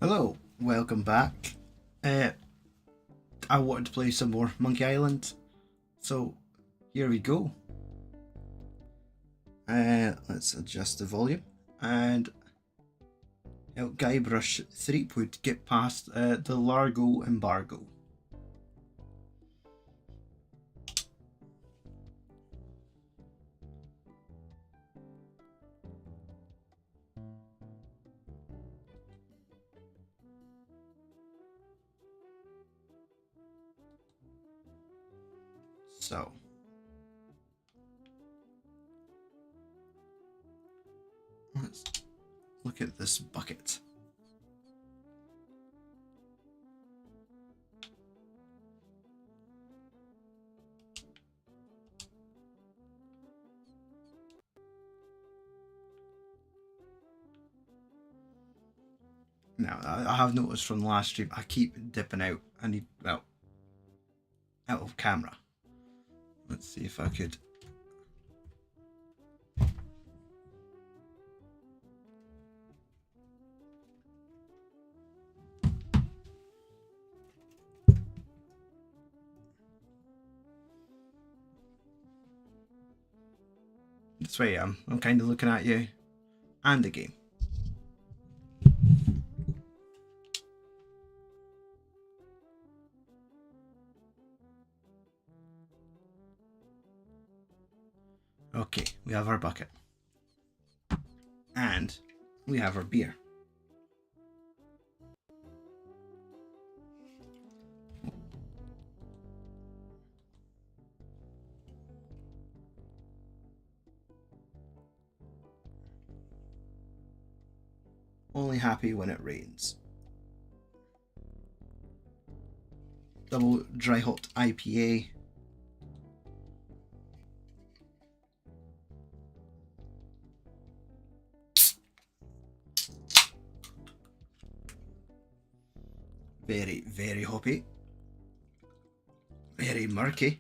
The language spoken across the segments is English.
Hello, welcome back. I wanted to play some more Monkey Island, so here we go. Let's adjust the volume and help Guybrush Threepwood get past the Largo Embargo. So, let's look at this bucket. Now, I have noticed from the last stream, I keep dipping out. I need, well, out of camera. Let's see if I could. This way I'm kind of looking at you and the game. Okay, we have our bucket. And we have our beer. Only happy when it rains. Double dry hop IPA. Very, very hoppy. Very murky.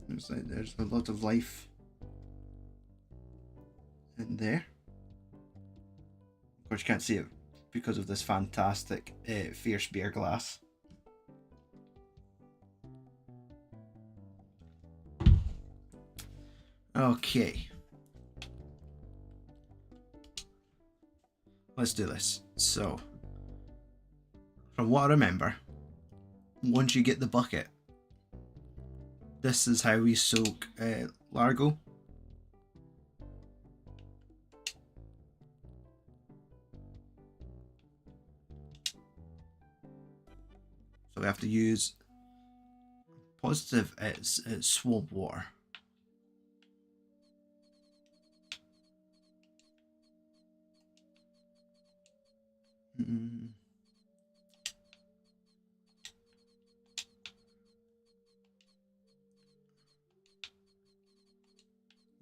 Looks like there's a lot of life in there. Of course, you can't see it because of this fantastic fierce beer glass. Okay. Let's do this. So, from what I remember, once you get the bucket, this is how we soak Largo. So we have to use positive, it's swamp water.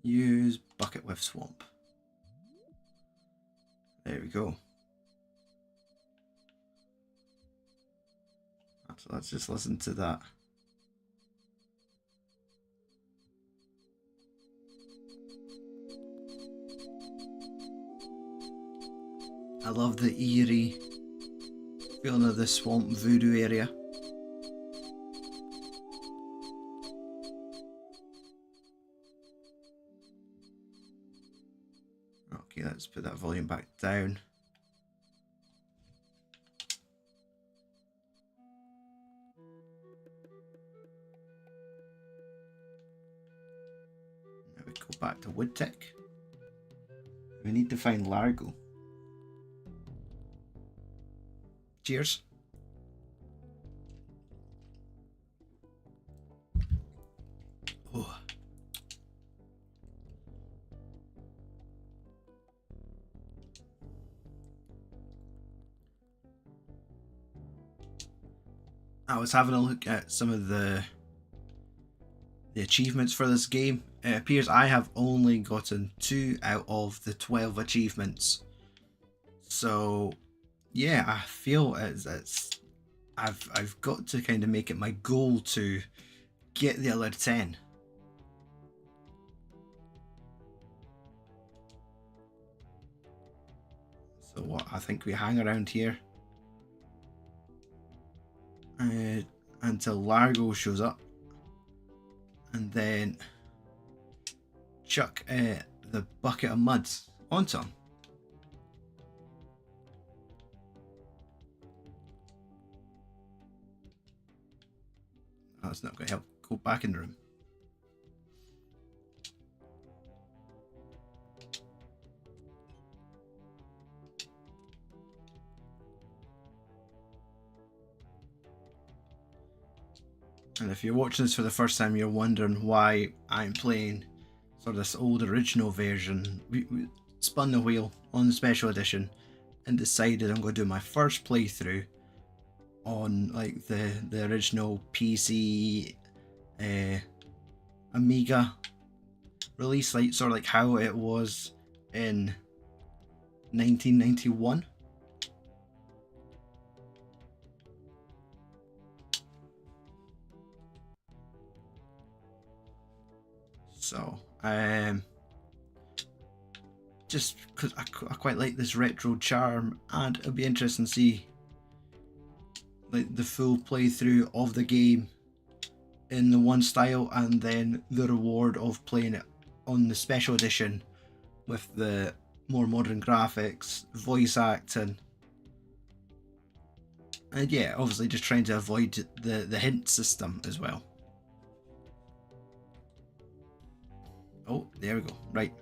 Use bucket with swamp. There we go. So let's just listen to that. I love the eerie feeling of the swamp voodoo area. Okay, let's put that volume back down. Now we go back to Woodtick. We need to find Largo. Cheers. Oh. I was having a look at some of the achievements for this game. It appears I have only gotten 2 out of the 12 achievements. So yeah, I feel I've got to kind of make it my goal to get the other 10. So what, I think we hang around here until Largo shows up, and then chuck the bucket of mud onto him. That's not going to help. Go back in the room. And if you're watching this for the first time, you're wondering why I'm playing sort of this old original version. We spun the wheel on the special edition and decided I'm going to do my first playthrough on like the original PC Amiga release, like sort of like how it was in 1991. So just because I quite like this retro charm, and it'll be interesting to see like the full playthrough of the game in the one style, and then the reward of playing it on the special edition with the more modern graphics, voice acting, and yeah, obviously just trying to avoid the hint system as well. Oh, there we go. Right.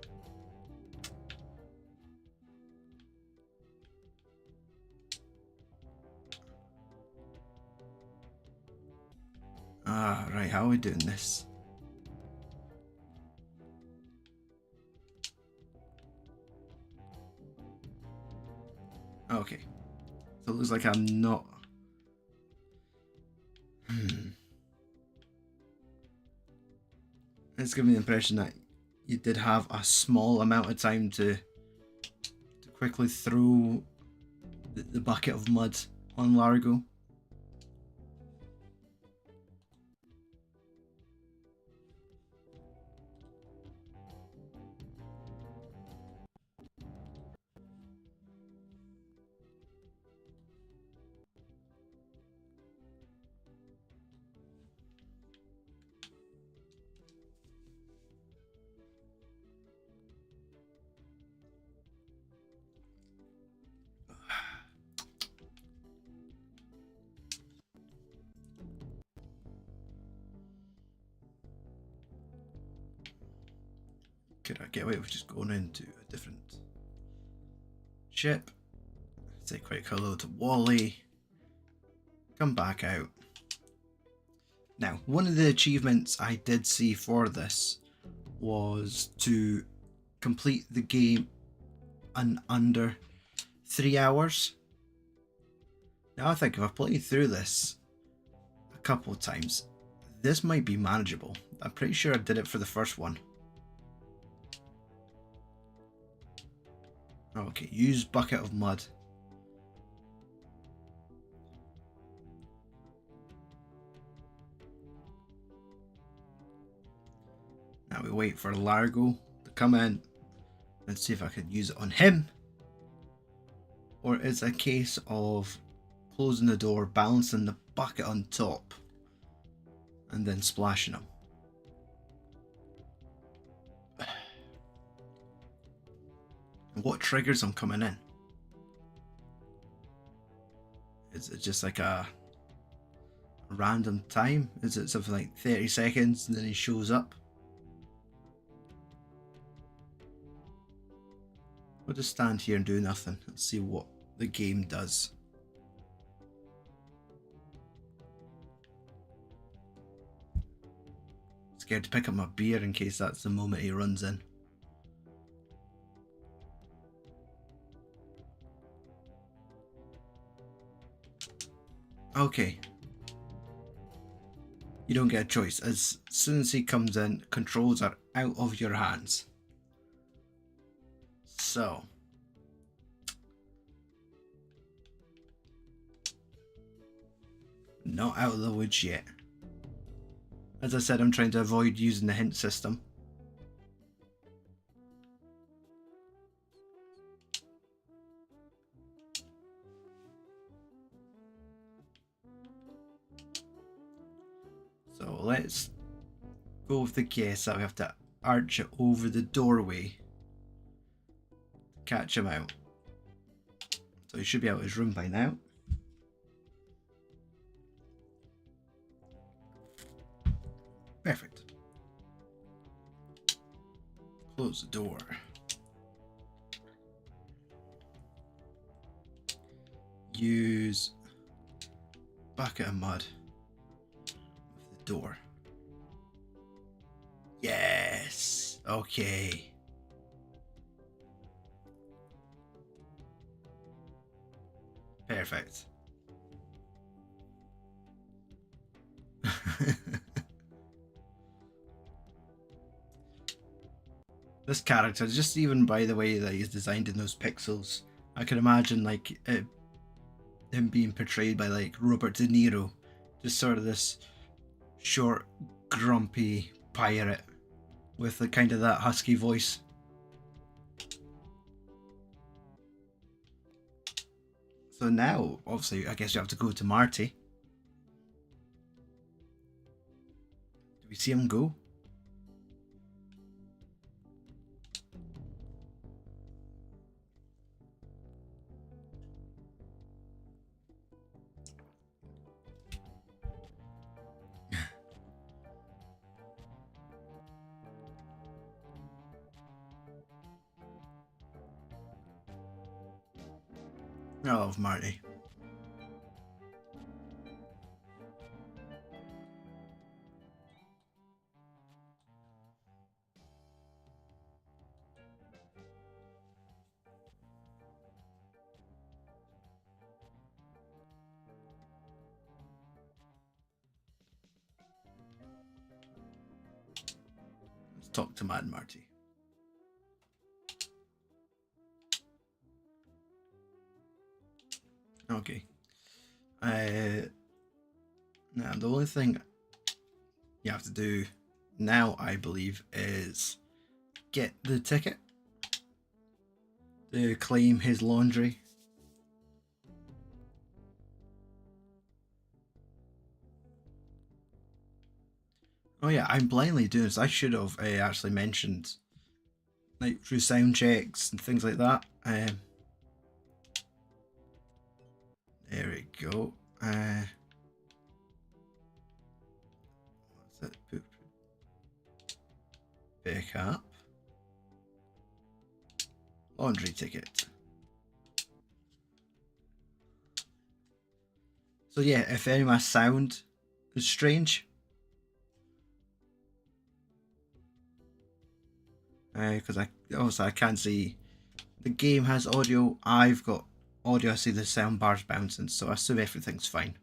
Right, how are we doing this? Okay. So it looks like I'm not... It's giving me the impression that you did have a small amount of time to quickly throw the bucket of mud on Largo. Could I get away with just going into a different ship? Say quick hello to Wally. Come back out. Now, one of the achievements I did see for this was to complete the game in under 3 hours. Now I think if I play through this a couple of times, this might be manageable. I'm pretty sure I did it for the first one. Okay, use bucket of mud. Now we wait for Largo to come in and see if I can use it on him. Or it's a case of closing the door, balancing the bucket on top, and then splashing him. What triggers him coming in? Is it just like a random time? Is it something like 30 seconds and then he shows up? We'll just stand here and do nothing and see what the game does. Scared to pick up my beer in case that's the moment he runs in. Okay. You don't get a choice. As soon as he comes in, controls are out of your hands. So. Not out of the woods yet. As I said, I'm trying to avoid using the hint system. So let's go with the guess that we have to arch it over the doorway to catch him out. So he should be out of his room by now. Perfect. Close the door. Use bucket of mud with the door. Yes. Okay. Perfect. This character, just even by the way that he's designed in those pixels, I can imagine like him being portrayed by like Robert De Niro, just sort of this short, grumpy pirate with the kind of that husky voice. So now, obviously, I guess you have to go to Marty. Do we see him go? I love Marty. Let's talk to Mad Marty. Okay. Now the only thing you have to do now, I believe, is get the ticket to claim his laundry. Oh yeah, I'm blindly doing this. I should have actually mentioned, like, through sound checks and things like that. There we go. What's it? Pick up. Laundry ticket. So yeah, if any of my sound is strange, because I can't see. The game has audio. I've got audio. I see the sound bars bouncing, so I assume everything's fine.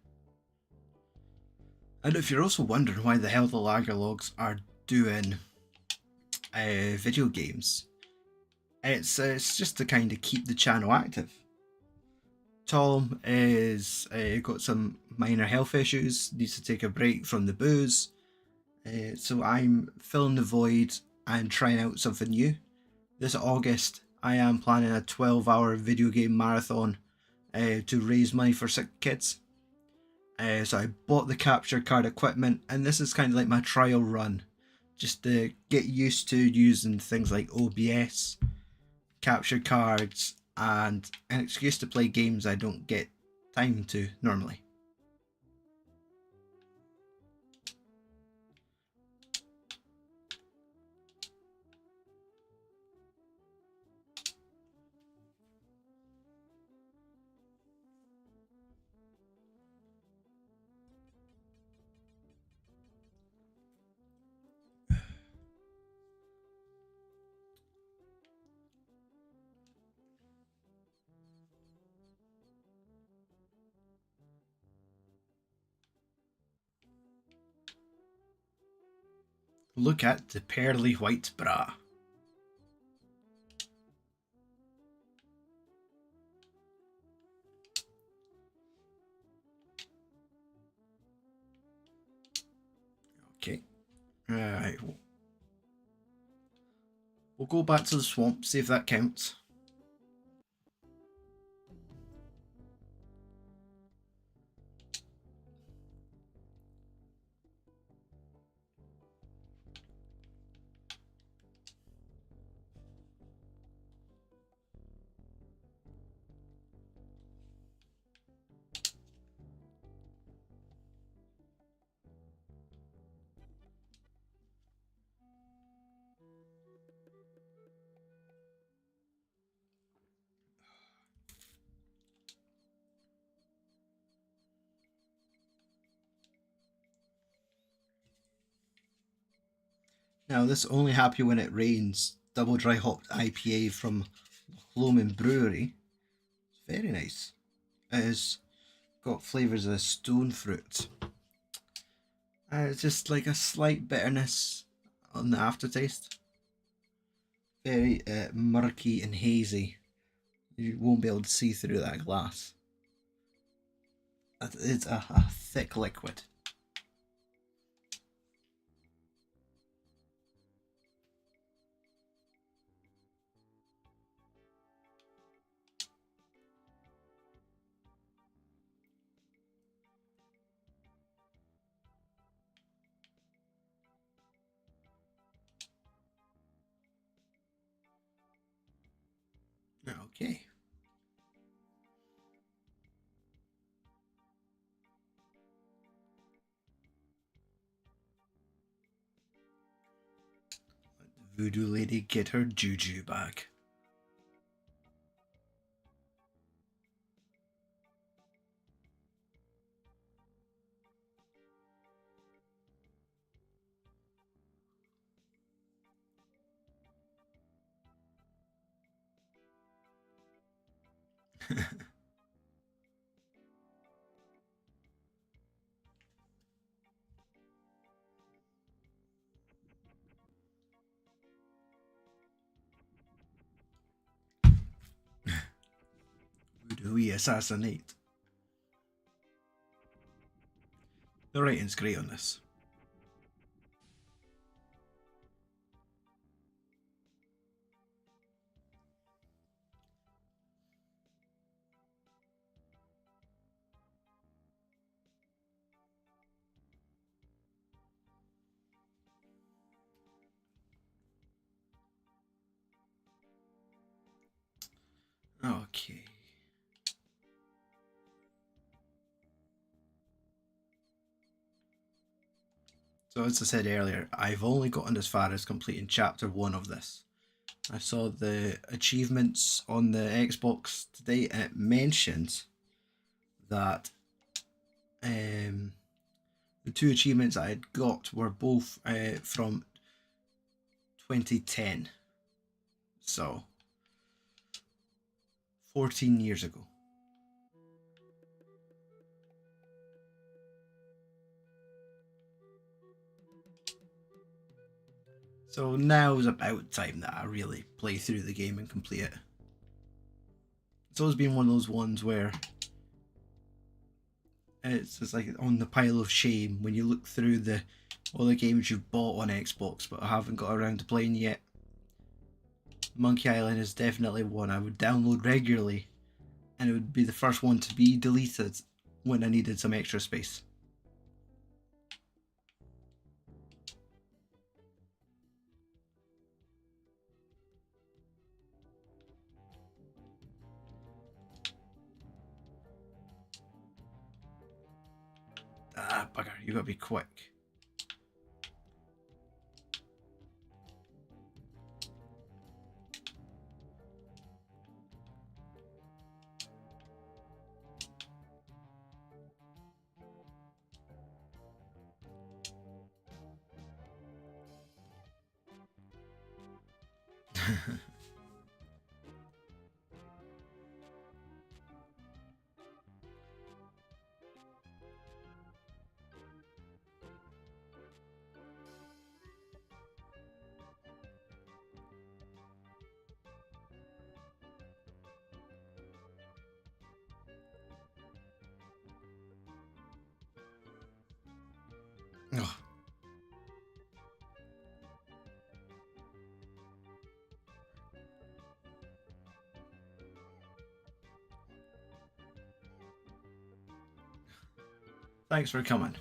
And if you're also wondering why the hell the Largo logs are doing video games, it's just to kind of keep the channel active. Tom is got some minor health issues, needs to take a break from the booze, so I'm filling the void and trying out something new. This August, I am planning a 12-hour video game marathon to raise money for sick kids. So I bought the capture card equipment, and this is kind of like my trial run, just to get used to using things like OBS, capture cards, and an excuse to play games I don't get time to normally. Look at the pearly white bra. Okay. Right. We'll go back to the swamp, see if that counts. Now, this only happy when it rains. Double dry hopped IPA from Loman Brewery. Very nice. It has got flavours of stone fruit. It's just like a slight bitterness on the aftertaste. Very murky and hazy. You won't be able to see through that glass. It's a thick liquid. Okay. Let the voodoo lady get her juju back. Voodoo we assassinate. The writing's great on this. Okay. So as I said earlier, I've only gotten as far as completing chapter 1 of this. I saw the achievements on the Xbox today and it mentioned that the two achievements I had got were both from 2010. So 14 years ago. So now's about time that I really play through the game and complete it. It's always been one of those ones where it's just like on the pile of shame when you look through all the games you've bought on Xbox but haven't got around to playing yet. Monkey Island is definitely one I would download regularly, and it would be the first one to be deleted when I needed some extra space. Ah, bugger, you gotta be quick. Oh. Thanks for coming.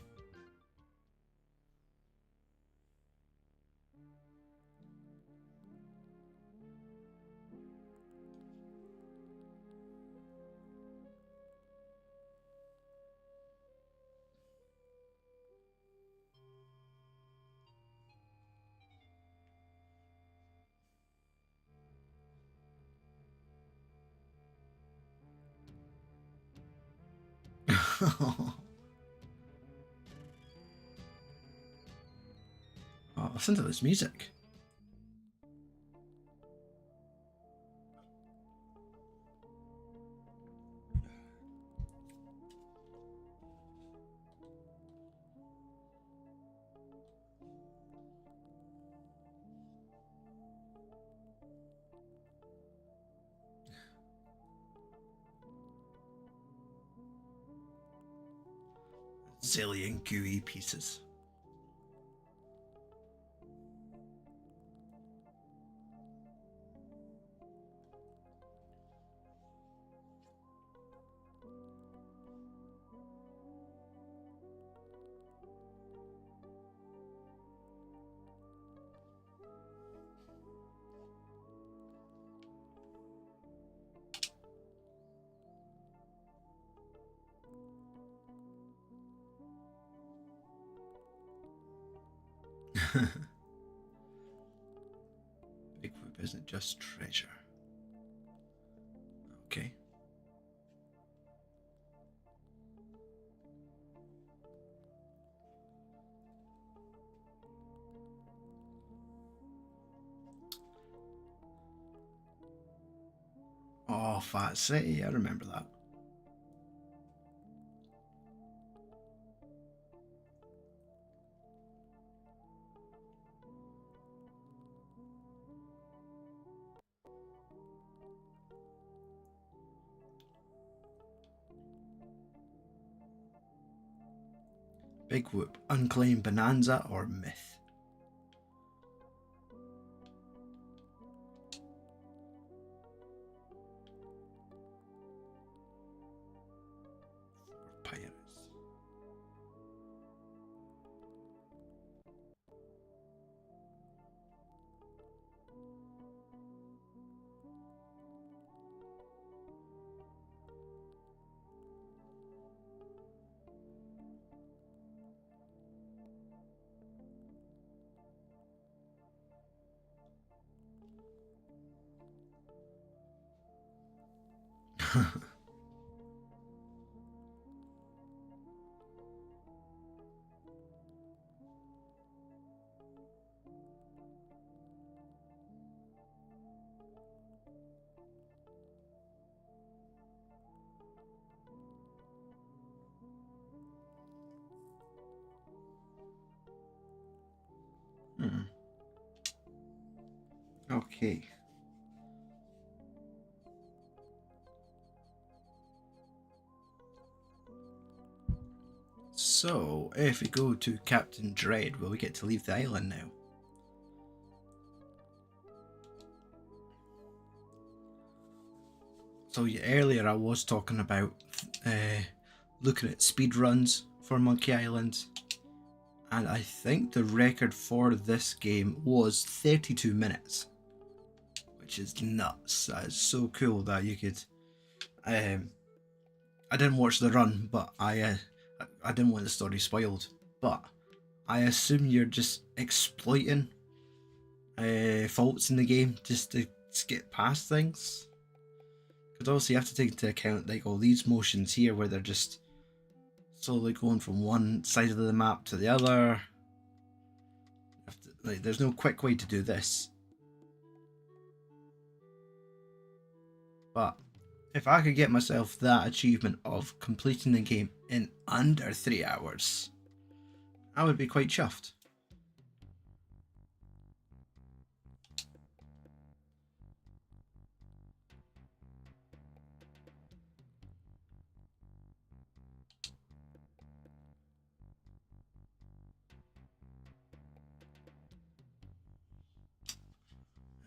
Oh, listen to this music. Zillion gooey pieces. Big Whoop isn't just treasure. Okay. Oh, Fat City, I remember that. Big Whoop, Unclaimed Bonanza or Myth? Pirates. Okay. So, if we go to Captain Dread, will we get to leave the island now? So earlier I was talking about looking at speed runs for Monkey Island, and I think the record for this game was 32 minutes, which is nuts. That is so cool that you could. I didn't watch the run, but I didn't want the story spoiled. But I assume you're just exploiting faults in the game just to skip past things. Because also you have to take into account like all these motions here where they're just slowly going from one side of the map to the other. Like, there's no quick way to do this. But if I could get myself that achievement of completing the game in under 3 hours, I would be quite chuffed.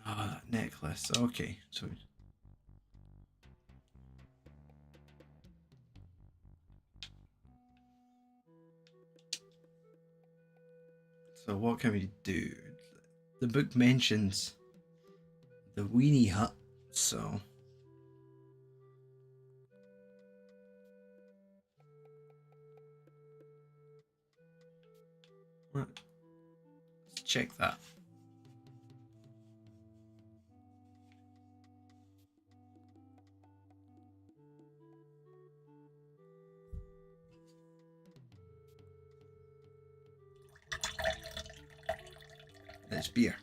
Ah, that necklace. Okay, so what can we do? The book mentions the weenie hut, so let's check that. And it's beer.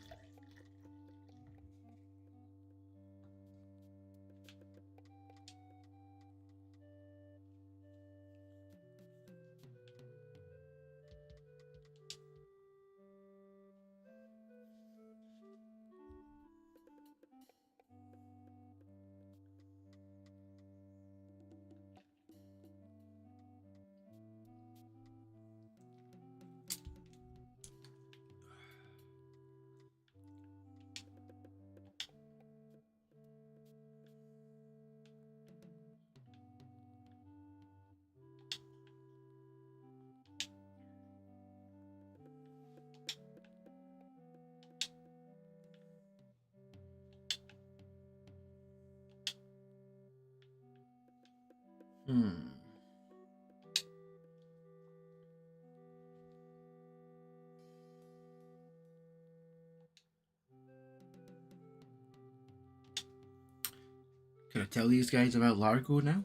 Can I tell these guys about Largo now?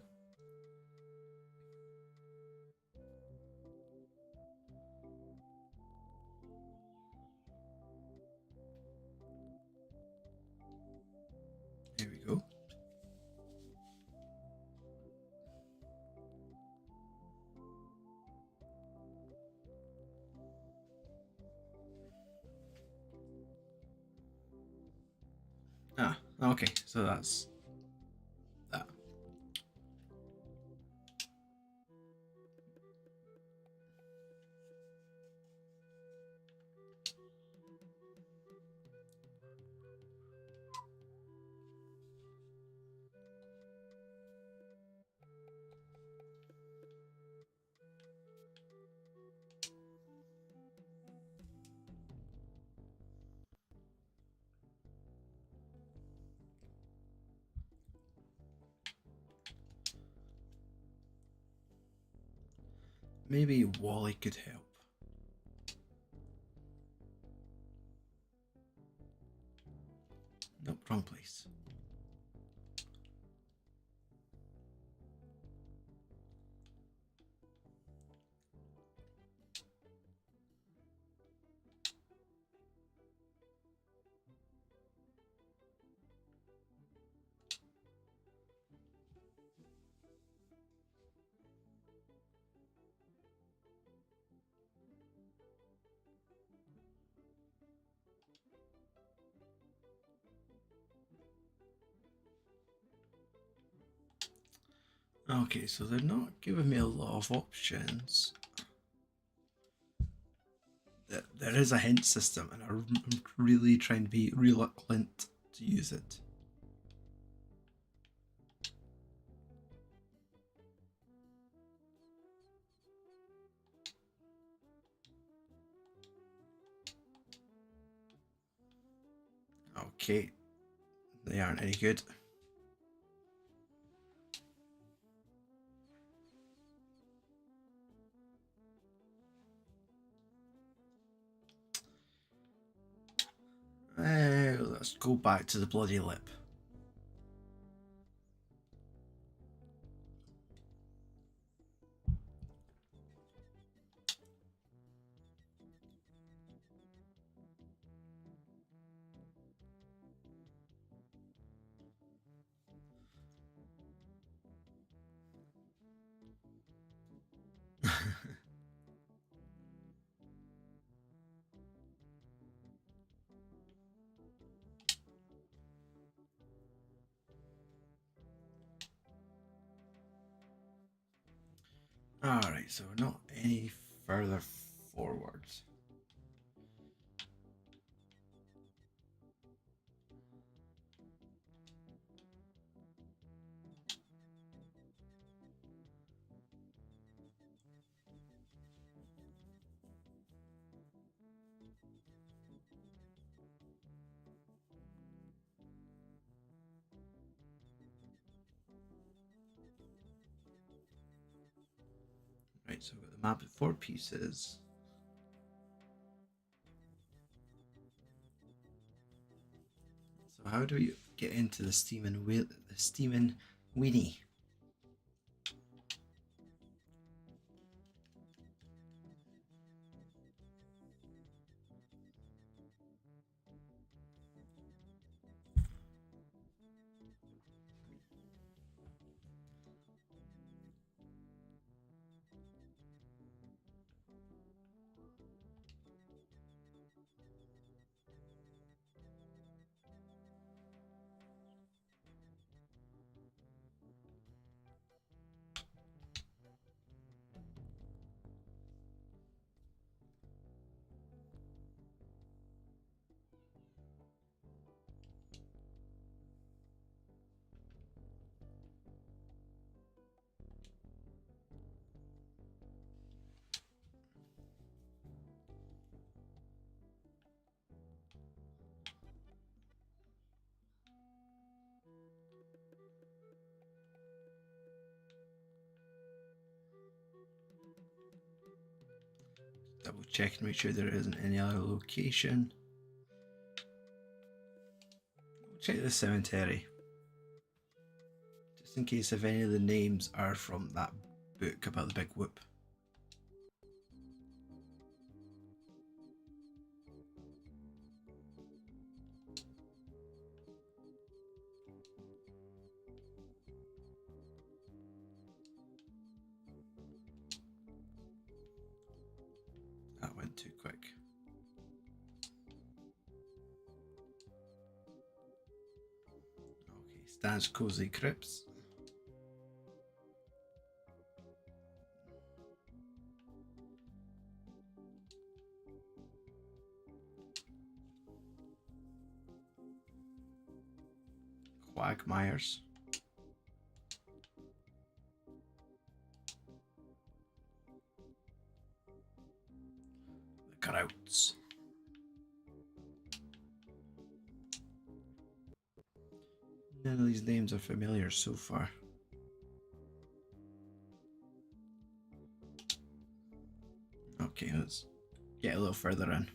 There we go. Ah, okay, so that's that. Maybe Wally could help. Nope, wrong place. Okay, so they're not giving me a lot of options. There is a hint system, and I'm really trying to be reluctant to use it. Okay, they aren't any good. Let's go back to the bloody lip. Alright, so we're not any further forwards. Right, so we've got the map with 4 pieces. So how do we get into the steaming weenie? check and make sure there isn't any other location. We'll check the cemetery. Just in case if any of the names are from that book about the big whoop. That went too quick. Okay, Stan's Cozy Crypts. Quagmires. The Grouts. None of these names are familiar so far. Okay, let's get a little further in.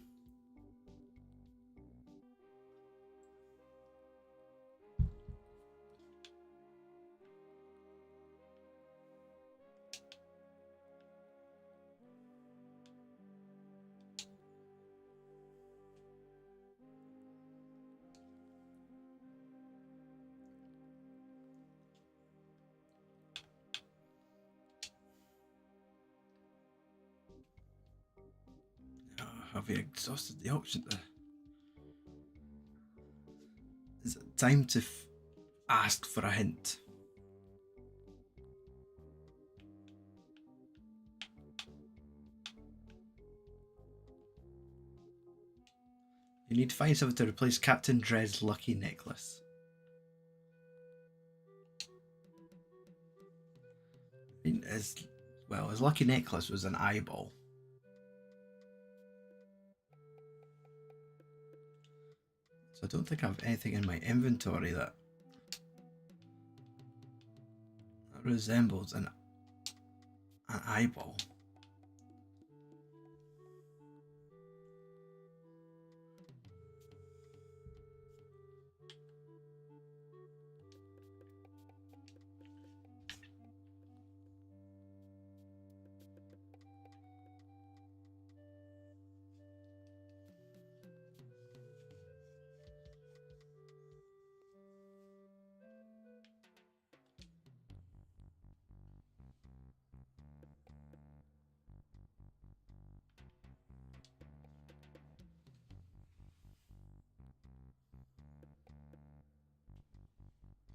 Have we exhausted the option? Is it time to ask for a hint? You need to find something to replace Captain Dread's lucky necklace. I mean, his lucky necklace was an eyeball. So I don't think I have anything in my inventory that resembles an eyeball.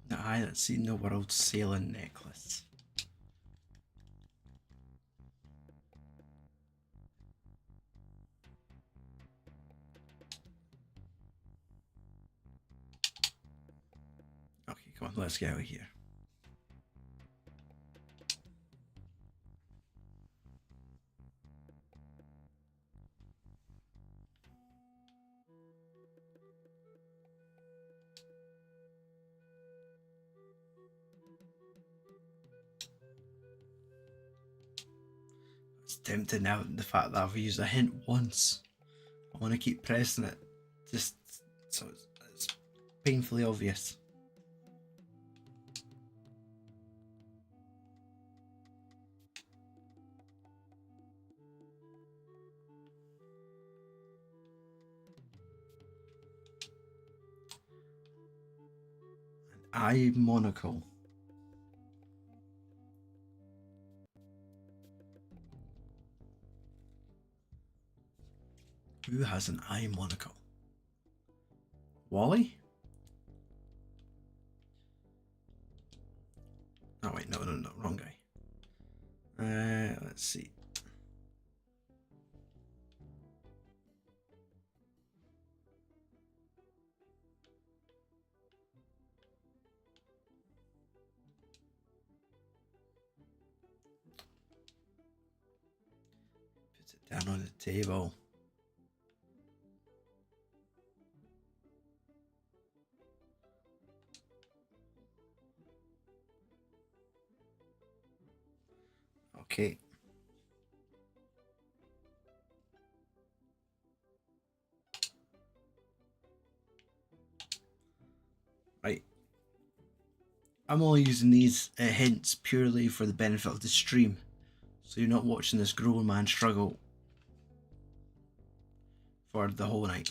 The eye that's seen the world sailing necklace. Okay, come on, let's get out of here. It's tempting now, the fact that I've used a hint once. I want to keep pressing it, just so it's painfully obvious. An eye monocle. Who has an eye monocle? Wally? Oh wait, no, wrong guy. Let's see. Puts it down on the table. Okay. I'm only using these hints purely for the benefit of the stream, so you're not watching this grown man struggle for the whole night.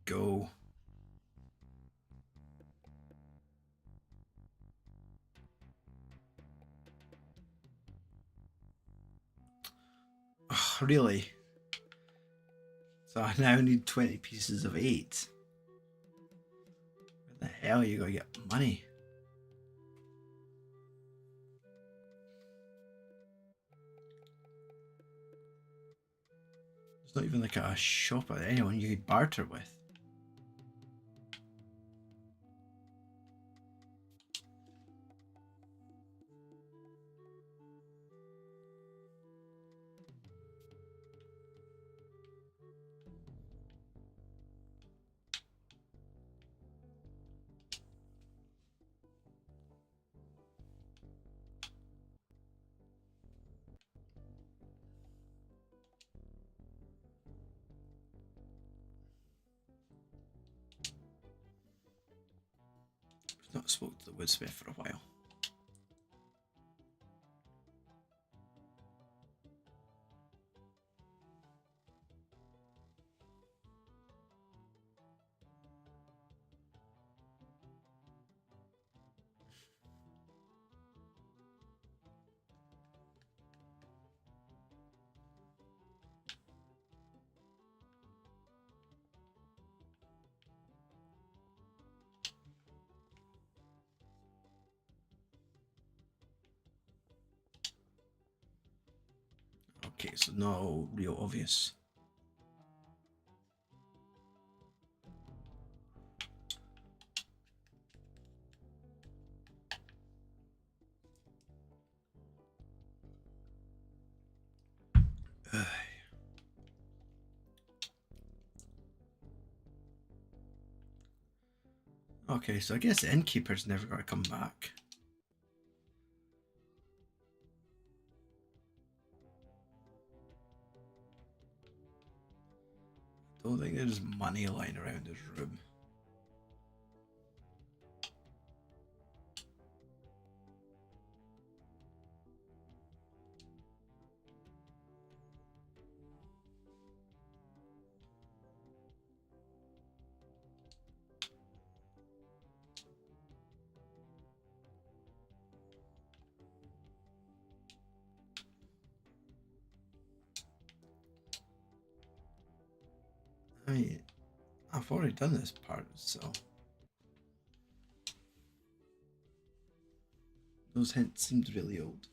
Here we go. Oh, really? So I now need 20 pieces of 8. Where the hell are you going to get money? There's not even like a shop or anyone you could barter with. I've not spoke to the woodsmith for a while. Okay, so no real obvious. Okay, so I guess the innkeeper's never going to come back. Don't think there's money lying around his room. I've already done this part, so those hints seemed really old.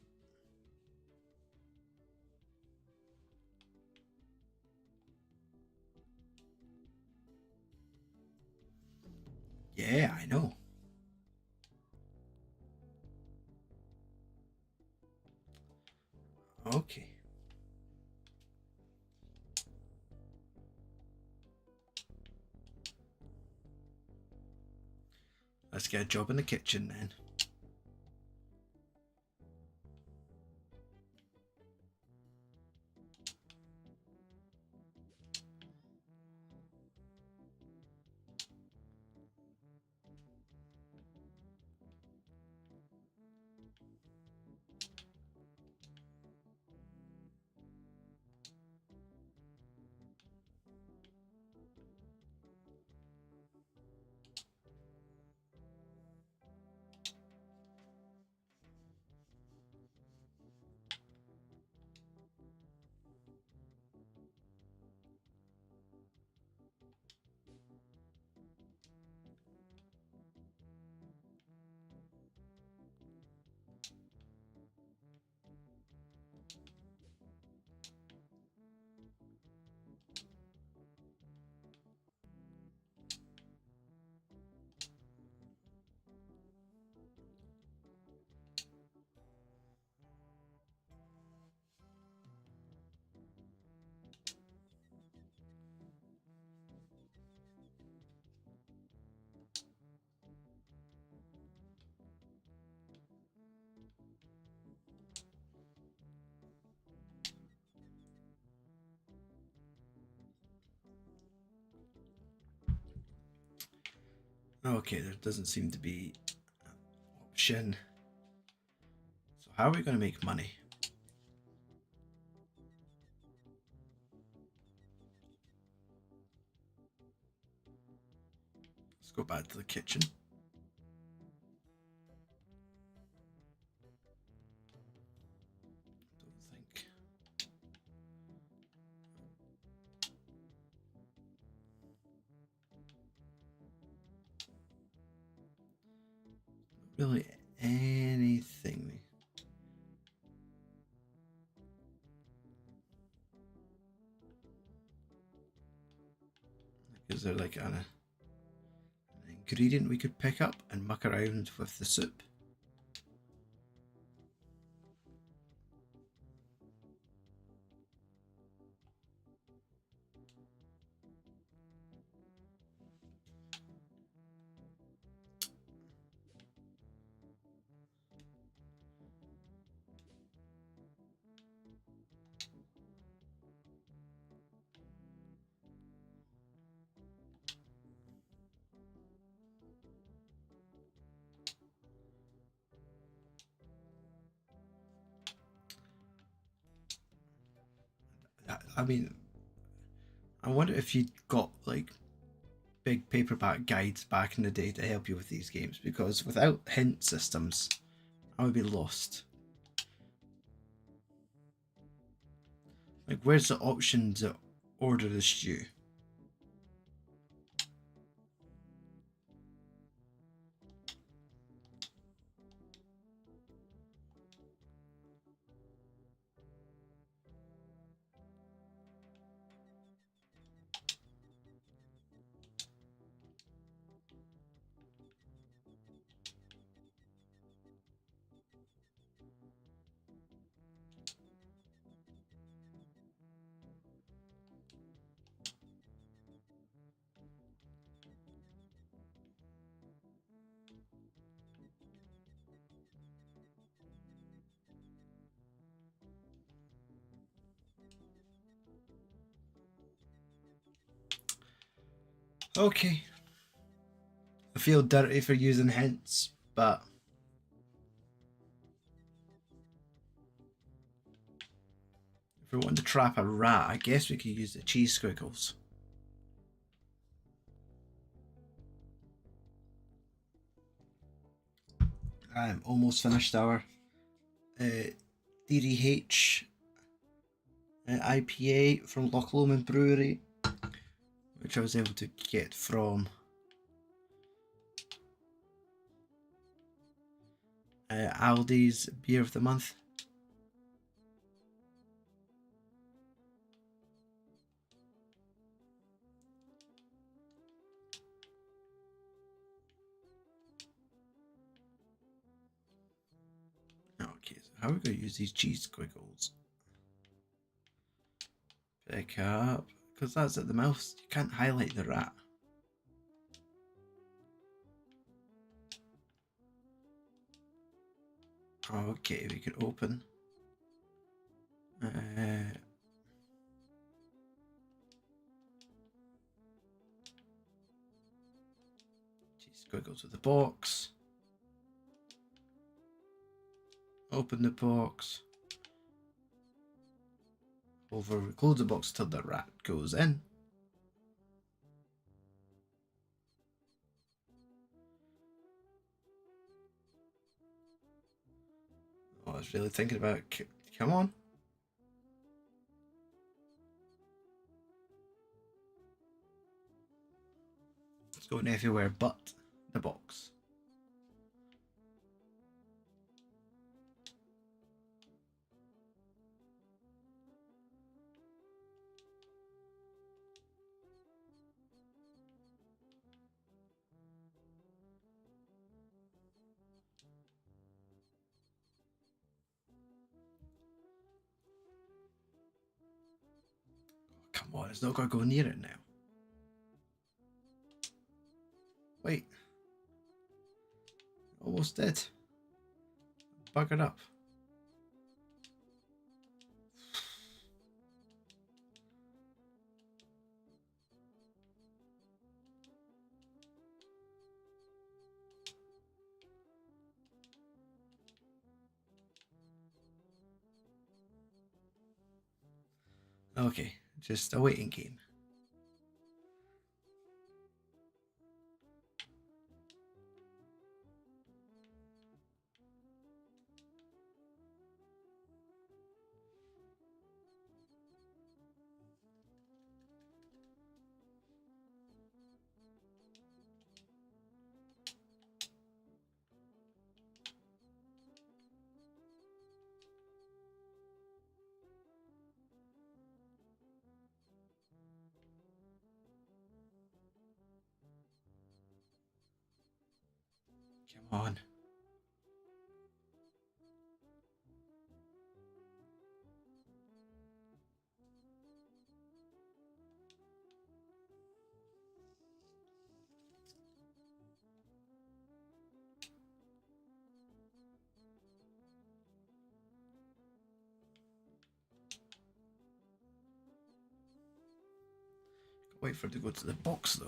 Yeah, I know. Okay. Let's get a job in the kitchen then. Okay, there doesn't seem to be an option. So how are we going to make money? Let's go back to the kitchen. Don't think. Not really anything. Is there like an ingredient we could pick up and muck around with the soup? I mean, I wonder if you'd got like big paperback guides back in the day to help you with these games, because without hint systems, I would be lost. Like, where's the option to order the stew? Okay. I feel dirty for using hints, but if we want to trap a rat, I guess we could use the cheese squiggles. I'm almost finished our DDH IPA from Loch Lomond Brewery, which I was able to get from Aldi's Beer of the Month. Okay, so how are we going to use these cheese squiggles? Pick up, because that's at the mouth. You can't highlight the rat. Okay, we can open. Cheese squiggles with the box. Open the box. Over, close the box till the rat goes in. I was really thinking about it. Come on. It's going everywhere but the box. Come on, it's not going to go near it now. Wait. Almost did. Buggered up. Okay, just a waiting game. Come on. Wait for it to go to the box though.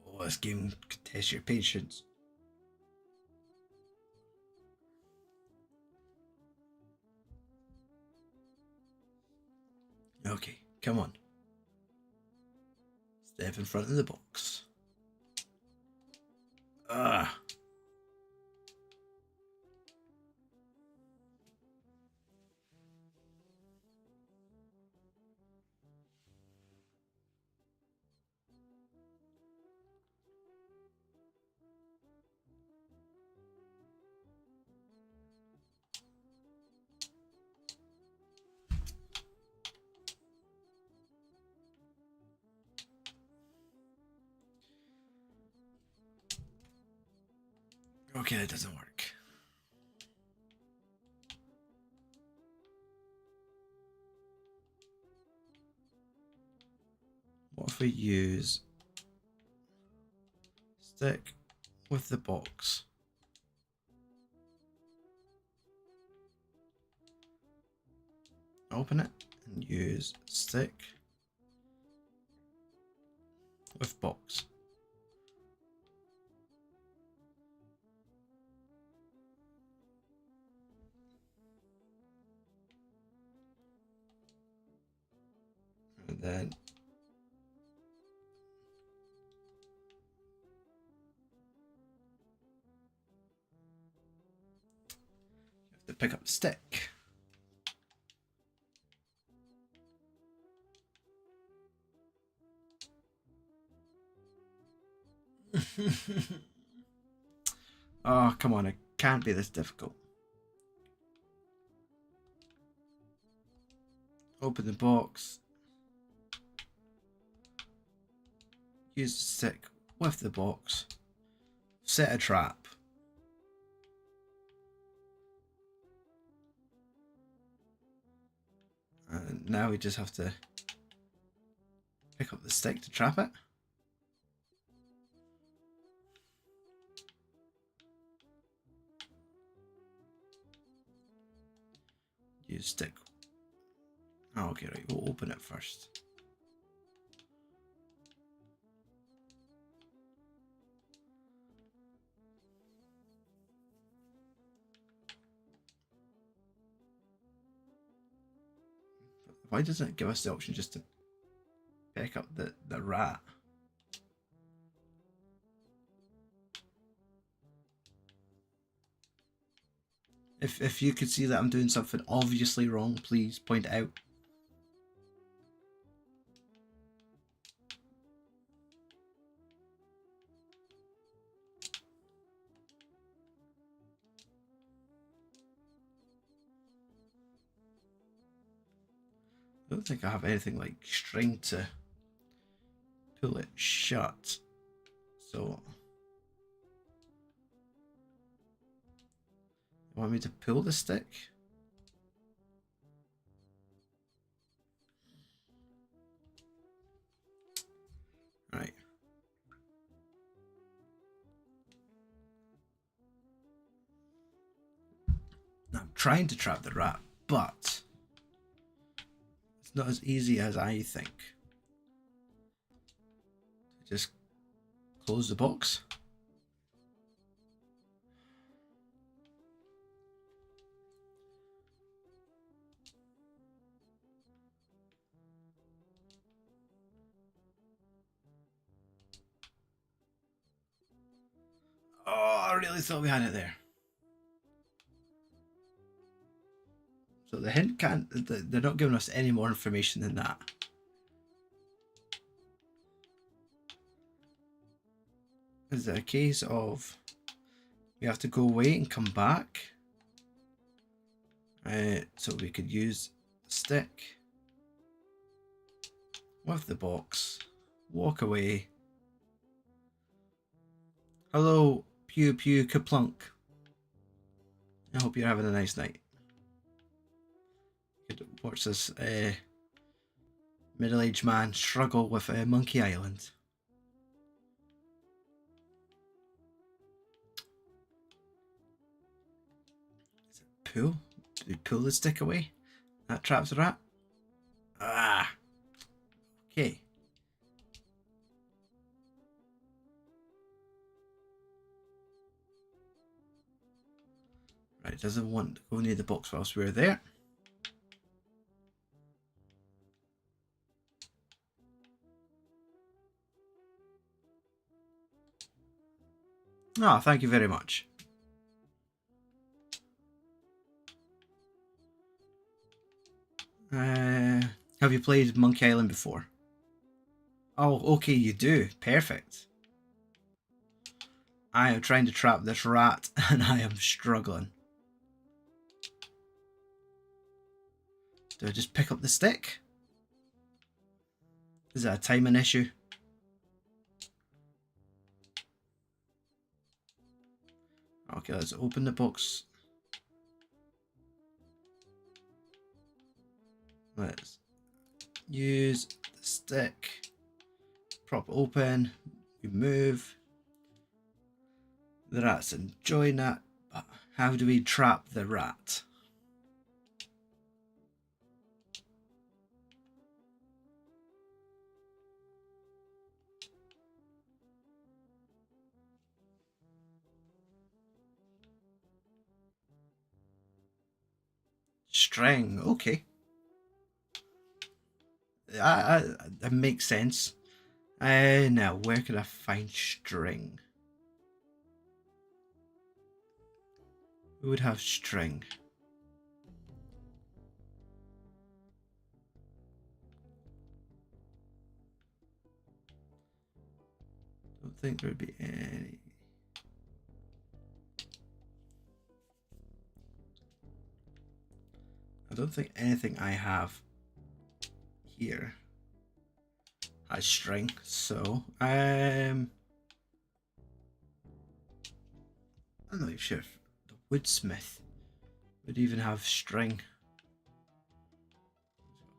Oh, this game could test your patience. Okay, come on. Step in front of the box. Ah. Okay, that doesn't work. What if we use stick with the box? Open it and use stick with box. And then you have to pick up the stick. Oh, come on, it can't be this difficult. Open the box. Use the stick with the box. Set a trap. And now we just have to pick up the stick to trap it. Use stick. Oh, okay, right, we'll open it first. Why doesn't it give us the option just to pick up the rat? If you could see that I'm doing something obviously wrong, please point it out. I don't think I have anything like string to pull it shut. So, you want me to pull the stick? Right. Now I'm trying to trap the rat, but It's not as easy as I think. Just close the box. Oh, I really thought we had it there. So the hint can't, they're not giving us any more information than that. Is it a case of we have to go away and come back? So we could use the stick with the box, walk away. Hello, pew pew kaplunk. I hope you're having a nice night. You could watch this middle-aged man struggle with Monkey Island. Is it pull? Do we pull the stick away? That traps the rat? Ah! Okay. Right, doesn't want to go near the box whilst we're there. Ah, oh, thank you very much. Have you played Monkey Island before? Oh, okay, you do. Perfect. I am trying to trap this rat and I am struggling. Do I just pick up the stick? Is that a timing issue? Okay, let's open the box. Let's use the stick. Prop open. We move. The rat's enjoying that. But how do we trap the rat? String, okay. That makes sense. Now, where can I find string? Who would have string? Don't think there would be any. I don't think anything I have here has string, so I'm not even sure if the woodsmith would even have string.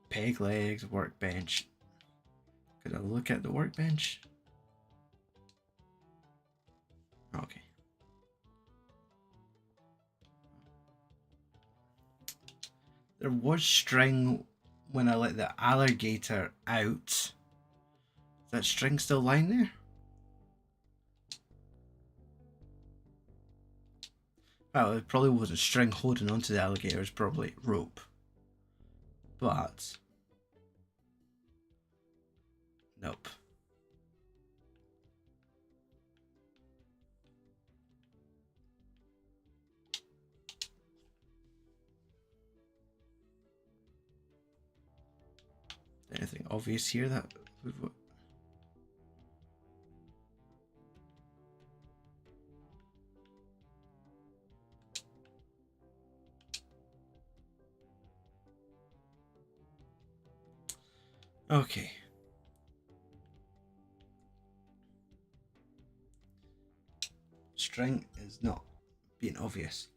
Peg legs, workbench. Could I look at the workbench? Okay. There was string when I let the alligator out. Is that string still lying there? Well, it probably wasn't string holding onto the alligator, it's probably rope. But nope. Anything obvious here that would... Okay. String is not being obvious.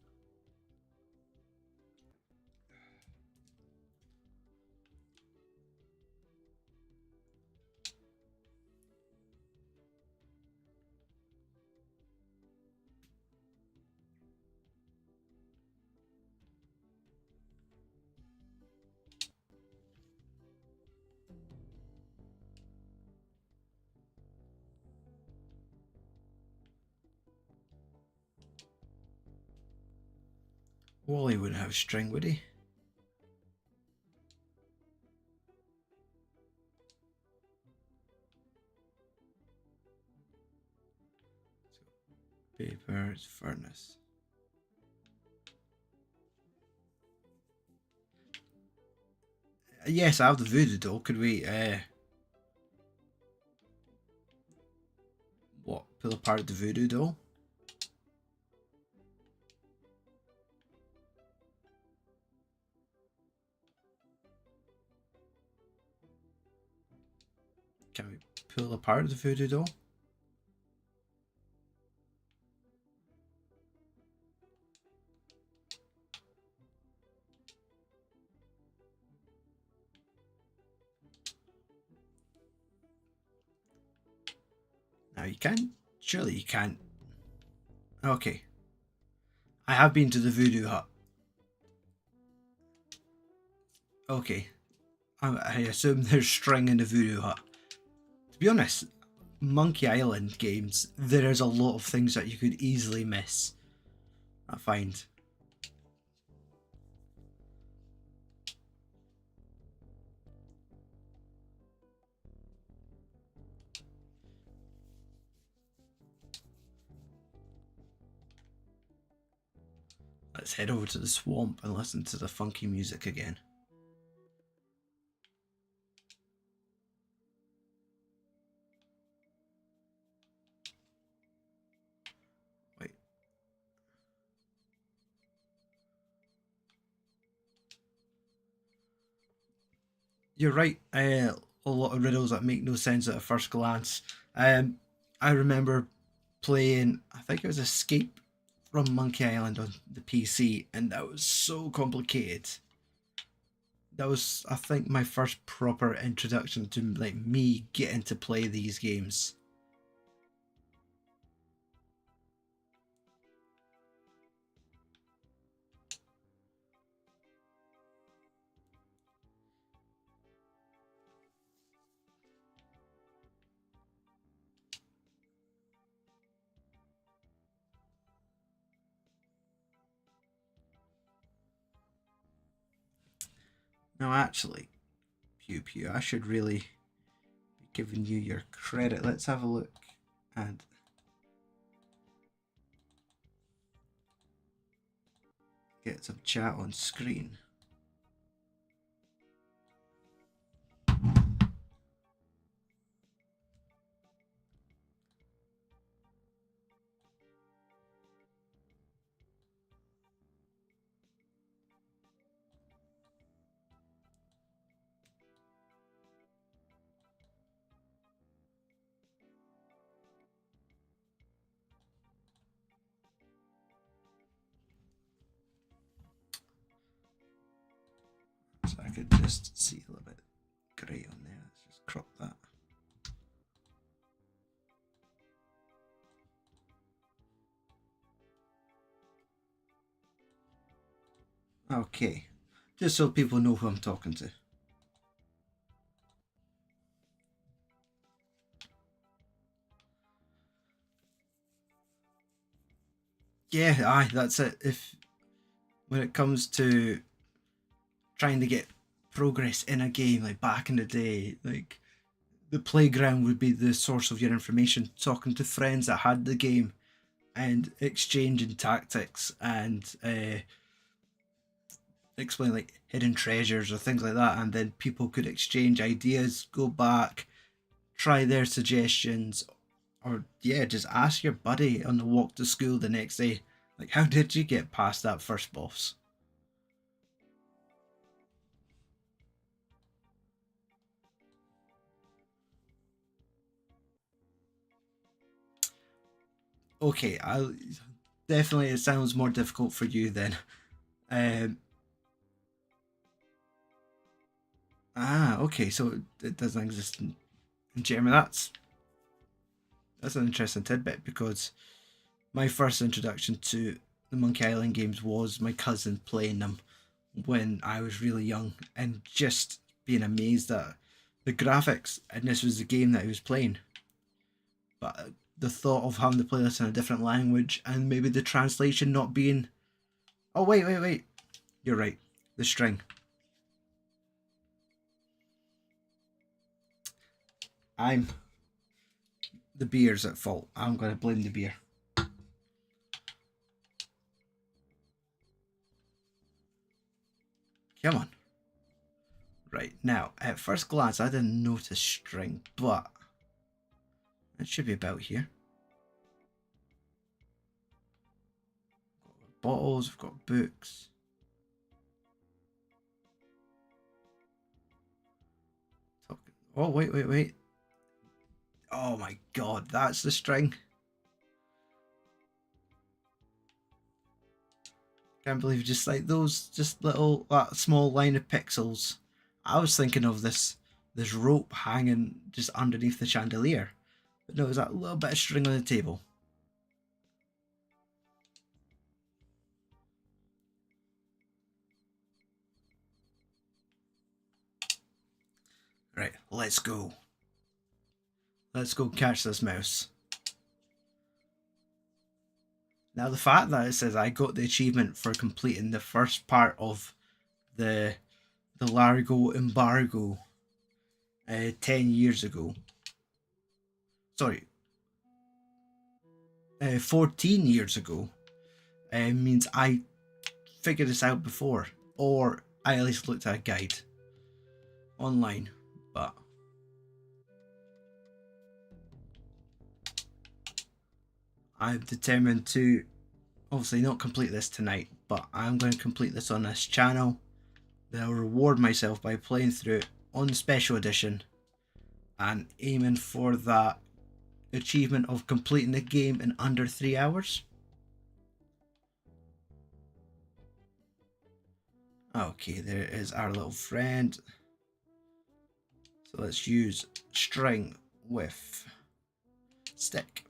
Wally wouldn't have string, would he? Paper's furnace. Yes, I have the voodoo doll. Could we, what, pull apart the voodoo doll? Can we pull apart the voodoo doll? No, you can't. Surely you can't. Okay. I have been to the voodoo hut. Okay. I assume there's string in the voodoo hut. To be honest, Monkey Island games, there is a lot of things that you could easily miss. I find. Let's head over to the swamp and listen to the funky music again. Wait. You're right. A lot of riddles that make no sense at a first glance. I remember playing, I think it was Escape from Monkey Island on the PC, and that was so complicated. That was, I think, my first proper introduction to like me getting to play these games. Now, actually, Pew Pew, I should really be giving you your credit. Let's have a look and get some chat on screen. So I could just see a little bit grey on there. Let's just crop that. Okay, just so people know who I'm talking to. Yeah, aye, that's it. If when it comes to trying to get progress in a game, like back in the day, like the playground would be the source of your information. Talking to friends that had the game and exchanging tactics and explain like hidden treasures or things like that, and then people could exchange ideas, go back, try their suggestions, or yeah, just ask your buddy on the walk to school the next day, like, how did you get past that first boss? Okay, I definitely, it sounds more difficult for you then. Um, okay, so it doesn't exist in Jeremy. That's an interesting tidbit because my first introduction to the Monkey Island games was my cousin playing them when I was really young and just being amazed at the graphics. And this was the game that he was playing. But the thought of having to play this in a different language and maybe the translation not being Oh, wait. You're right. The string. The beer's at fault. I'm going to blame the beer. Come on. Right, now, at first glance, I didn't notice string, but it should be about here. We've got bottles, we've got books. Oh, wait. Oh my god, that's the string. Can't believe just like those, just little, that small line of pixels. I was thinking of this rope hanging just underneath the chandelier. But no, it was that little bit of string on the table. Right, let's go. Let's go catch this mouse. Now the fact that it says I got the achievement for completing the first part of the Largo Embargo 10 years ago. Sorry, 14 years ago means I figured this out before, or I at least looked at a guide online, but I'm determined to obviously not complete this tonight, but I'm going to complete this on this channel. Then I'll reward myself by playing through it on the special edition and aiming for that achievement of completing the game in under 3 hours. Okay, there is our little friend. So let's use string with stick.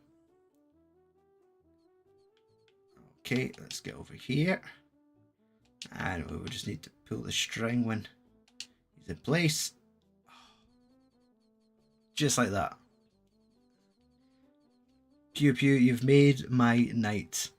Okay, let's get over here. And we will just need to pull the string when he's in place. Just like that. Pew pew, you've made my night.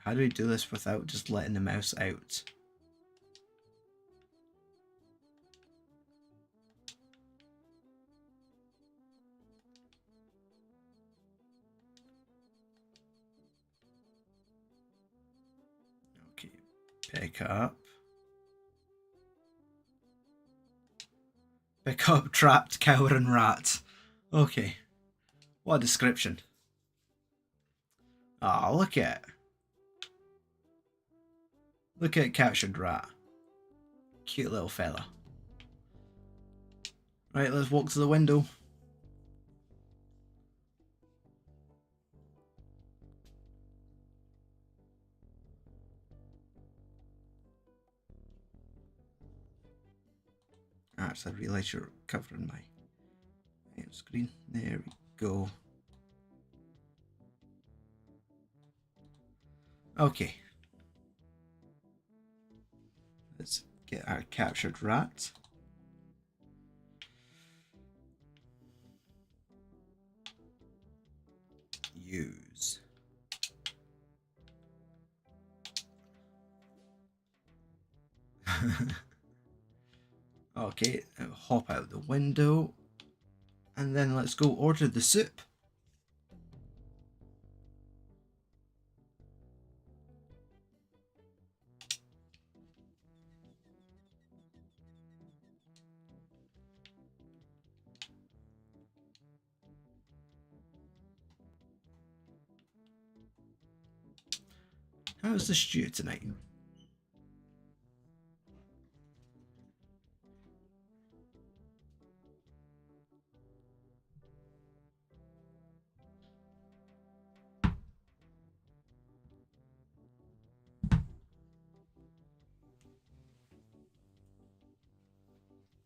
How do we do this without just letting the mouse out? Okay, pick up. Pick up trapped cowering rat. Okay, what a description. Ah, look at it. Look at captured rat. Cute little fella. Right, let's walk to the window. Actually, I realise you're covering my screen. There we go. Okay. Let's get our captured rat. Use. Okay, hop out the window. And then let's go order the soup. How's the stew tonight?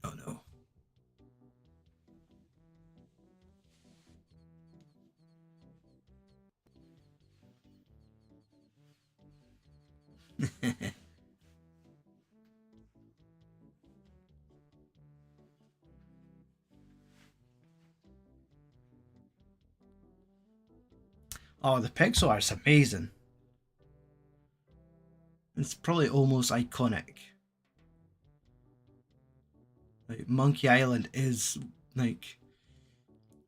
Oh no. Oh, the pixel art's amazing. It's probably almost iconic. Like, Monkey Island is like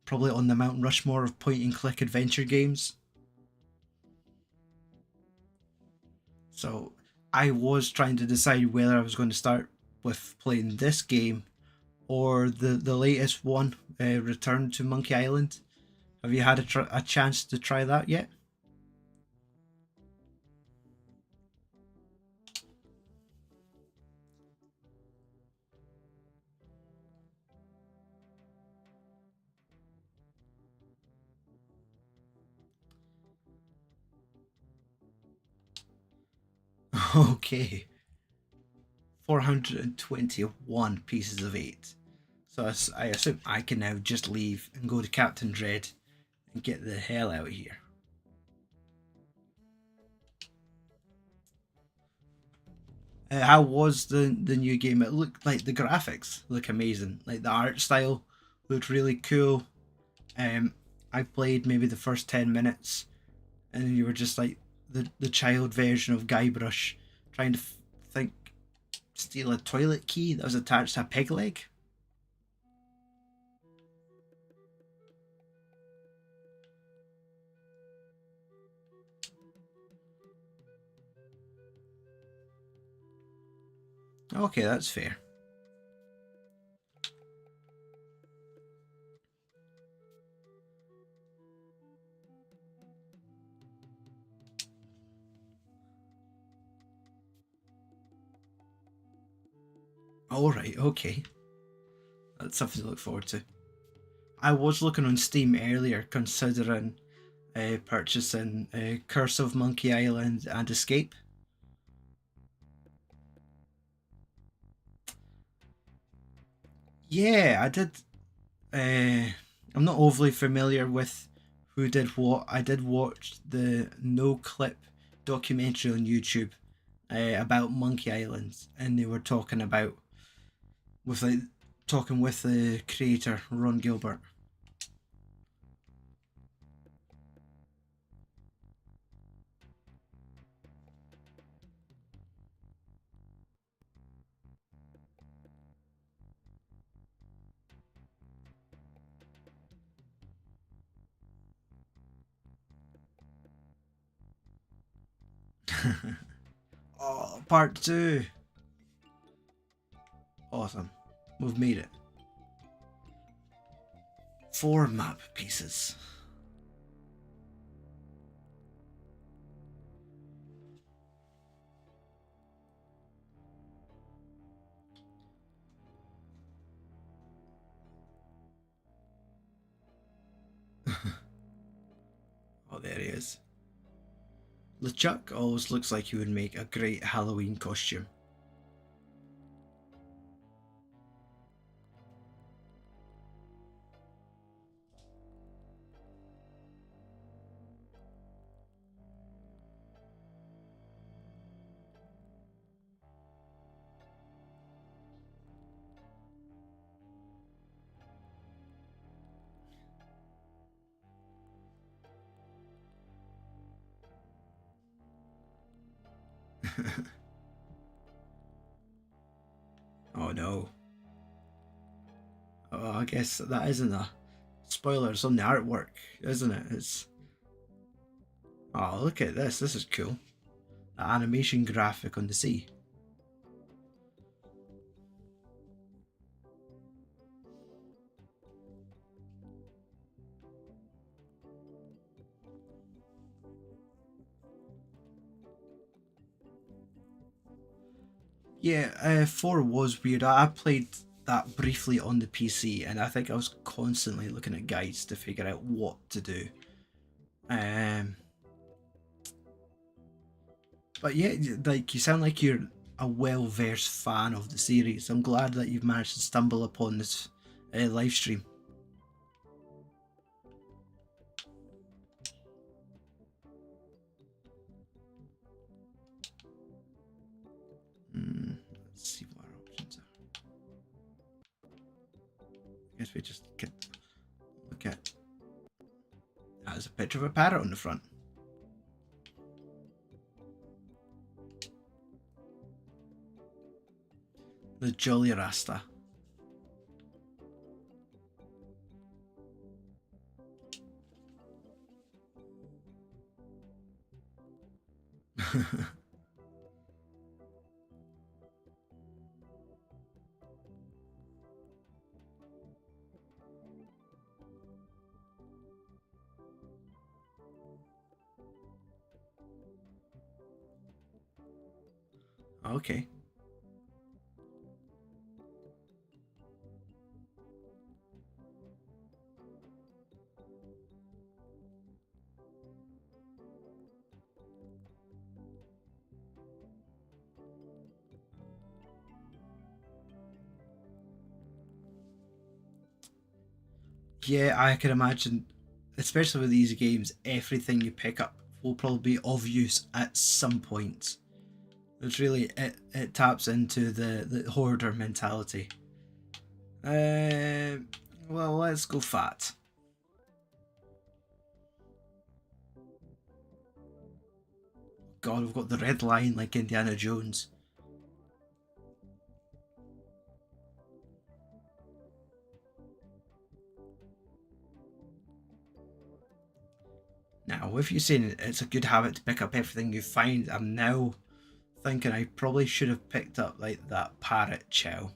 probably on the Mount Rushmore of point and click adventure games. So I was trying to decide whether I was going to start with playing this game or the latest one, Return to Monkey Island. Have you had a chance to try that yet? Okay. 421 pieces of 8. So I assume I can now just leave and go to Captain Dread and get the hell out of here. How was the new game? It looked like the graphics look amazing. Like the art style looked really cool. I played maybe the first 10 minutes, and you were just like the child version of Guybrush, trying to think steal a toilet key that was attached to a peg leg. Okay, that's fair. Alright, okay. That's something to look forward to. I was looking on Steam earlier, considering purchasing Curse of Monkey Island and Escape. Yeah, I did. I'm not overly familiar with who did what. I did watch the No Clip documentary on YouTube about Monkey Island, and they were talking about with like talking with the creator Ron Gilbert. Oh, part two! Awesome, we've made it. 4 map pieces. Oh, there he is. LeChuck always looks like he would make a great Halloween costume. Oh no. Oh, I guess that isn't a spoiler. It's on the artwork, isn't it? It's. Oh, look at this. This is cool. The animation graphic on the sea. Yeah, 4 was weird. I played that briefly on the PC, and I think I was constantly looking at guides to figure out what to do. Um, but yeah, like you sound like you're a well-versed fan of the series. I'm glad that you've managed to stumble upon this live stream. Let's see what our options are. I guess we just could look at. There's a picture of a parrot on the front. The Jolly Rasta. Okay. Yeah, I can imagine, especially with these games, everything you pick up will probably be of use at some point. It's really, it taps into the hoarder mentality. Well, let's go fat. God, we've got the red line like Indiana Jones. Now, with you saying it's a good habit to pick up everything you find, I'm now thinking I probably should have picked up like that parrot chow.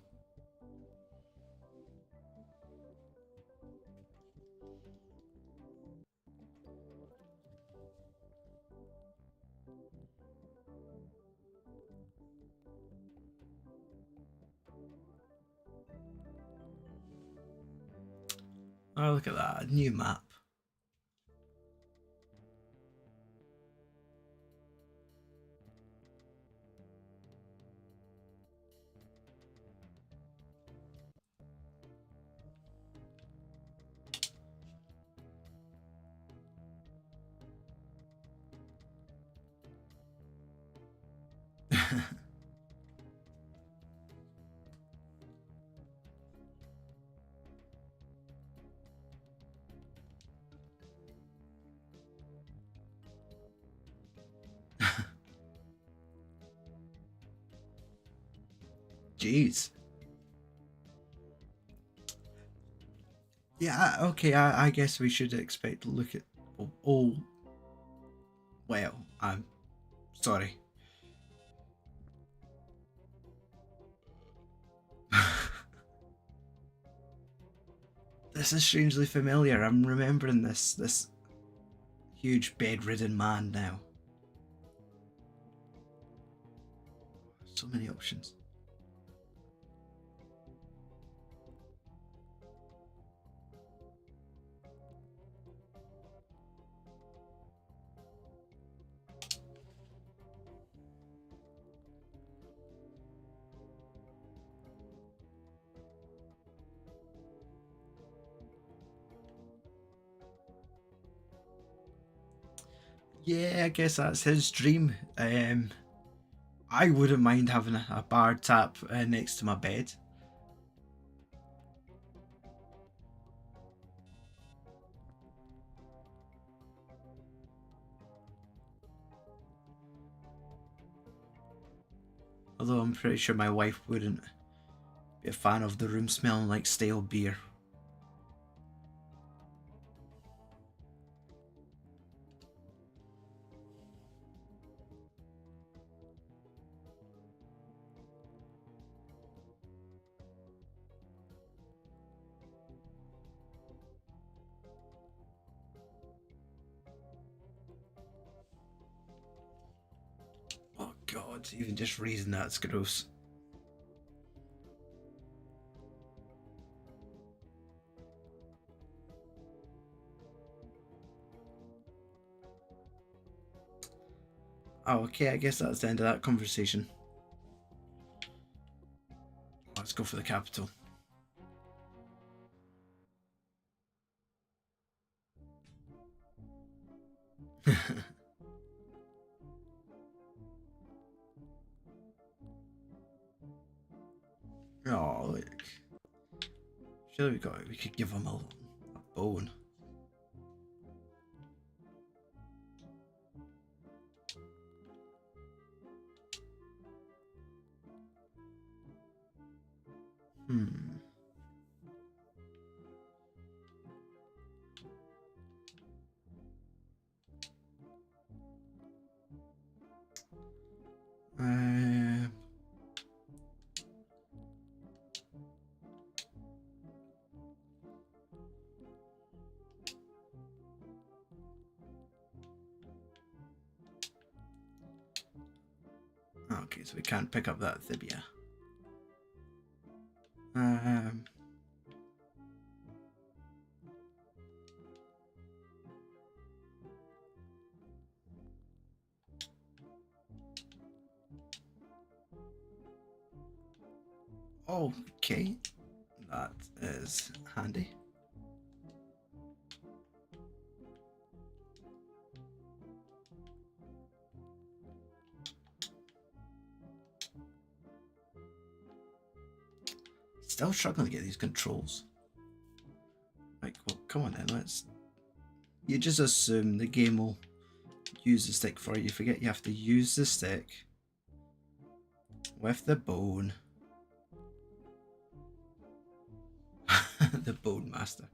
Oh, look at that, a new map. Jeez. Yeah, okay, I guess we should expect to look at. Oh, well, I'm sorry. This is strangely familiar. I'm remembering this huge bedridden man now. So many options. Yeah, I guess that's his dream. I wouldn't mind having a bar tap next to my bed. Although I'm pretty sure my wife wouldn't be a fan of the room smelling like stale beer. Oh god, even just reading that's gross. Oh, okay, I guess that's the end of that conversation. Let's go for the capital. Oh, look. Surely we could give him a bone. Okay, so we can't pick up that Thibia. Okay, that is handy. Still struggling to get these controls. Like, well, come on then, let's... You just assume the game will use the stick for you. Forget you have to use the stick with the bone. The Bone Master.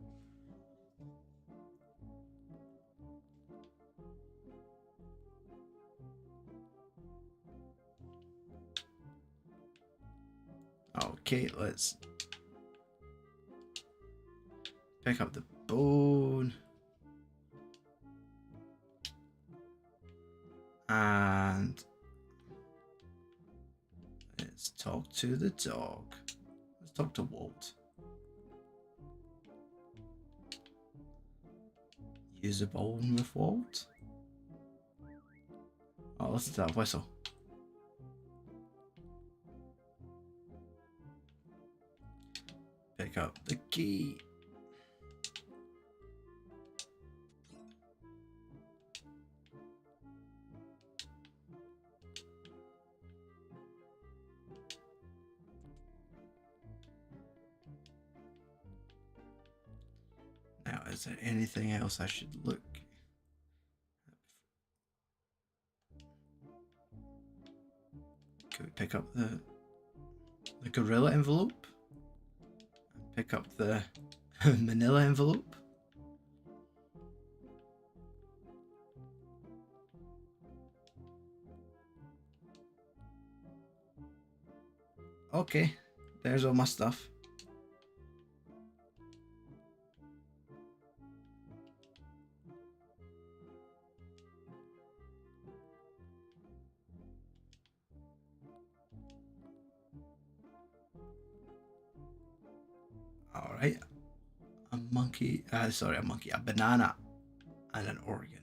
Okay, let's pick up the bone. And let's talk to the dog. Let's talk to Walt. Use a bone with Walt. Oh, listen to that whistle. Pick up the key. Now, is there anything else I should look? Could we pick up the gorilla envelope? Pick up the manila envelope? Okay, there's all my stuff. Alright. A banana and an organ.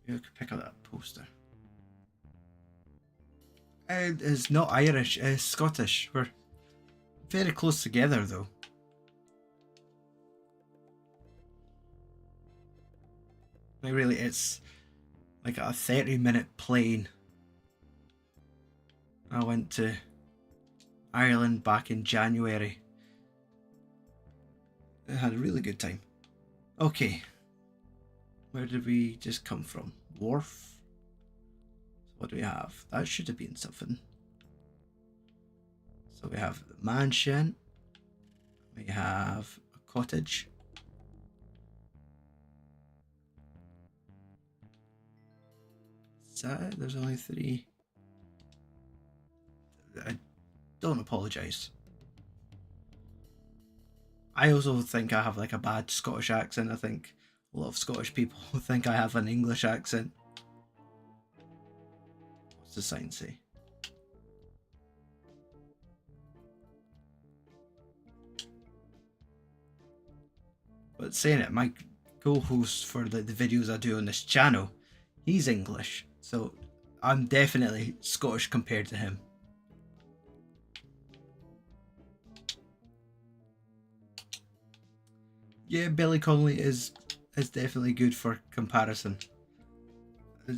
You could pick up that poster. It's not Irish, it's Scottish. We're very close together though. Like really, it's like a 30-minute plane. I went to Ireland back in January. I had a really good time. Okay. Where did we just come from? Wharf? What do we have? That should have been something. So we have the mansion. We have a cottage. Is that it? There's only 3. I don't apologise. I also think I have like a bad Scottish accent. I think a lot of Scottish people think I have an English accent. What's the sign say? But saying it, my co-host for the videos I do on this channel, he's English, so I'm definitely Scottish compared to him. Yeah, Billy Connolly is definitely good for comparison. I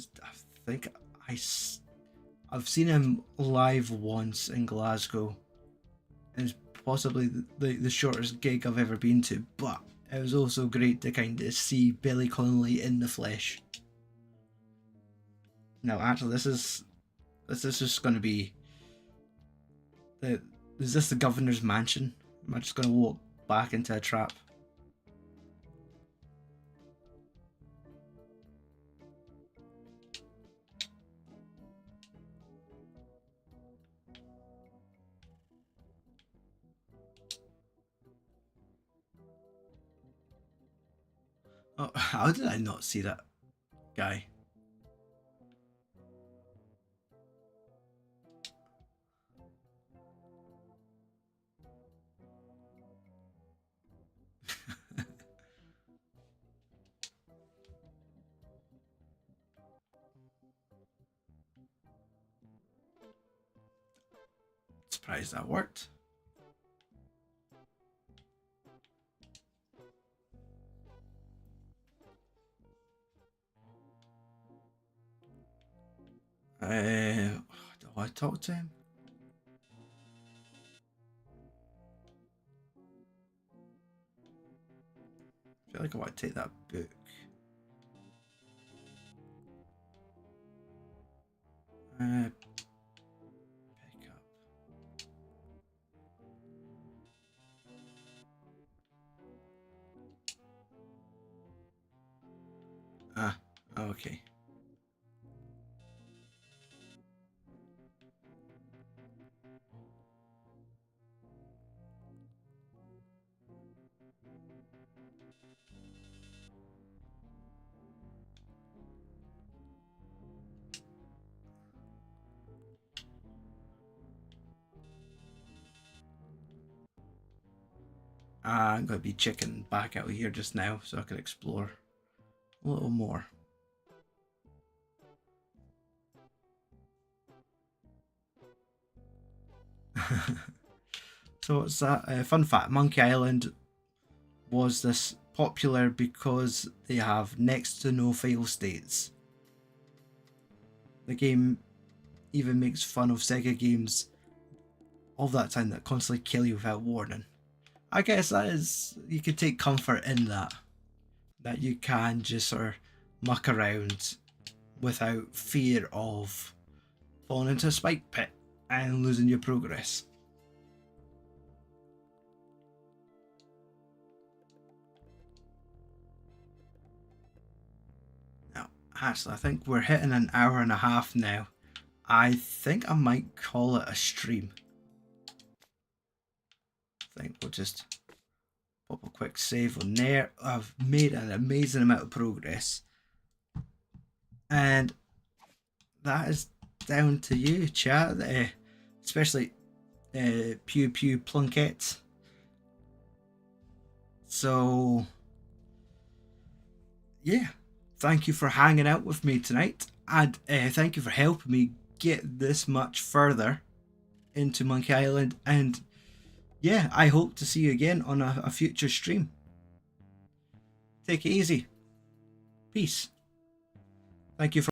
think I've seen him live once in Glasgow. It's possibly the shortest gig I've ever been to, but it was also great to kind of see Billy Connolly in the flesh. Now, actually, this is just going to be is this the governor's mansion? Am I just going to walk back into a trap? Oh, how did I not see that guy? Surprised that worked. Do I talk to him? I feel like I want to take that book. Pick up. Ah, okay. I'm going to be checking back out here just now so I can explore a little more. So it's a fun fact, Monkey Island was this popular because they have next to no fail states. The game even makes fun of Sega games of that time that constantly kill you without warning. I guess that is, you can take comfort in that you can just sort of muck around without fear of falling into a spike pit and losing your progress. Now, actually, I think we're hitting an hour and a half now. I think I might call it a stream. I think we'll just pop a quick save on there. I've made an amazing amount of progress. And that is down to you, chat, especially Pew Pew Plunkett. So, yeah, thank you for hanging out with me tonight, and thank you for helping me get this much further into Monkey Island. And yeah, I hope to see you again on a future stream. Take it easy. Peace. Thank you for